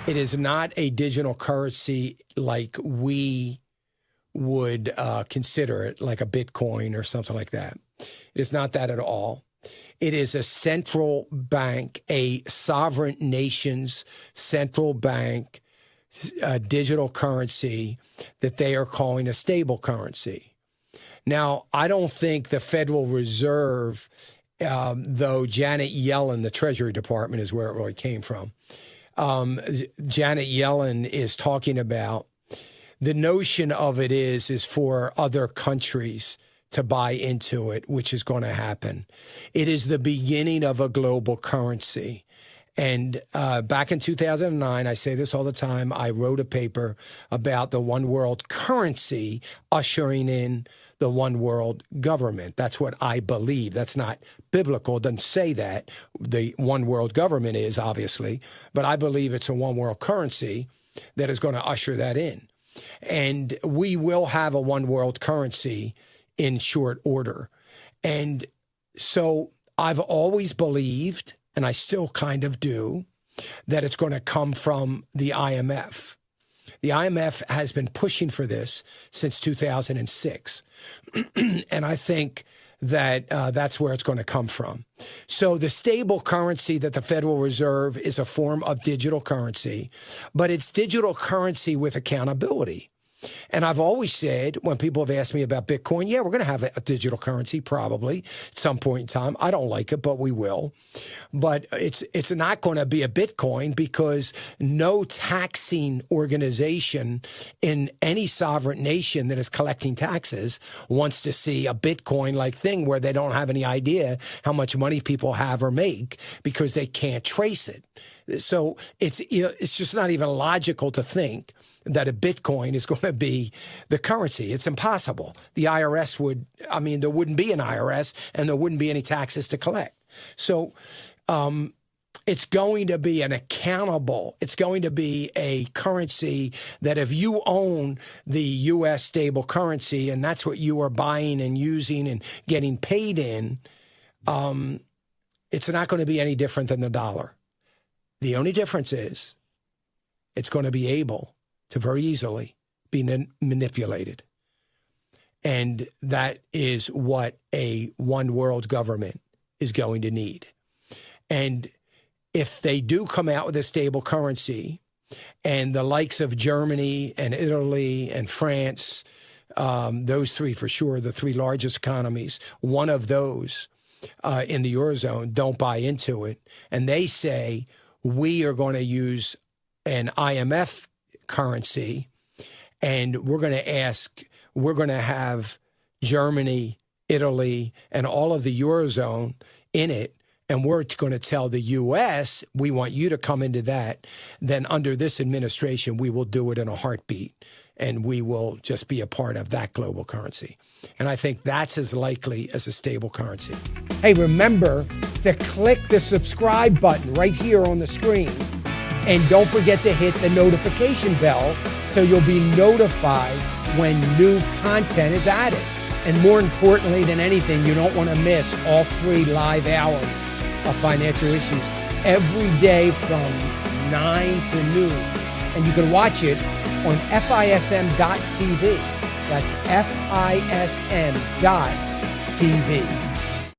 It is not a digital currency like we would consider it, like a Bitcoin or something like that. It is not that at all. It is a central bank, a sovereign nation's central bank digital currency that they are calling a stable currency. Now, I don't think the Federal Reserve, though Janet Yellen, the Treasury Department is where it really came from. Janet Yellen is talking about the notion of it is for other countries to buy into it, which is going to happen. It is the beginning of a global currency. And back in 2009, I say this all the time, I wrote a paper about the one world currency ushering in the one world government. That's what I believe. That's not biblical. It doesn't say that the one world government is, obviously, but I believe it's a one world currency that is going to usher that in. And we will have a one world currency in short order. And so I've always believed, and I still kind of do, that it's going to come from the IMF. The IMF has been pushing for this since 2006. And I think that that's where it's going to come from. So the stable currency that the Federal Reserve is a form of digital currency, but it's digital currency with accountability. And I've always said, when people have asked me about Bitcoin, yeah, we're going to have a digital currency probably at some point in time. I don't like it, but we will. But it's not going to be a Bitcoin because no taxing organization in any sovereign nation that is collecting taxes wants to see a Bitcoin-like thing where they don't have any idea how much money people have or make because they can't trace it. So it's just not even logical to think that a Bitcoin is going to be the currency. It's impossible. The IRS there wouldn't be an IRS and there wouldn't be any taxes to collect. So it's going to be it's going to be a currency that if you own the U.S. stable currency and that's what you are buying and using and getting paid in, it's not going to be any different than the dollar. The only difference is it's going to be able to very easily be manipulated. And that is what a one world government is going to need. And if they do come out with a stable currency and the likes of Germany and Italy and France, those three for sure, the three largest economies, one of those in the Eurozone don't buy into it. And they say, we are going to use an IMF currency, and we're going to have Germany, Italy, and all of the Eurozone in it, and we're going to tell the U.S., we want you to come into that, then under this administration, we will do it in a heartbeat, and we will just be a part of that global currency. And I think that's as likely as a stable currency. Hey, remember to click the subscribe button right here on the screen. And don't forget to hit the notification bell so you'll be notified when new content is added. And more importantly than anything, you don't want to miss all 3 live hours of Financial Issues every day from 9 to noon. And you can watch it on FISM.tv. That's FISM.tv.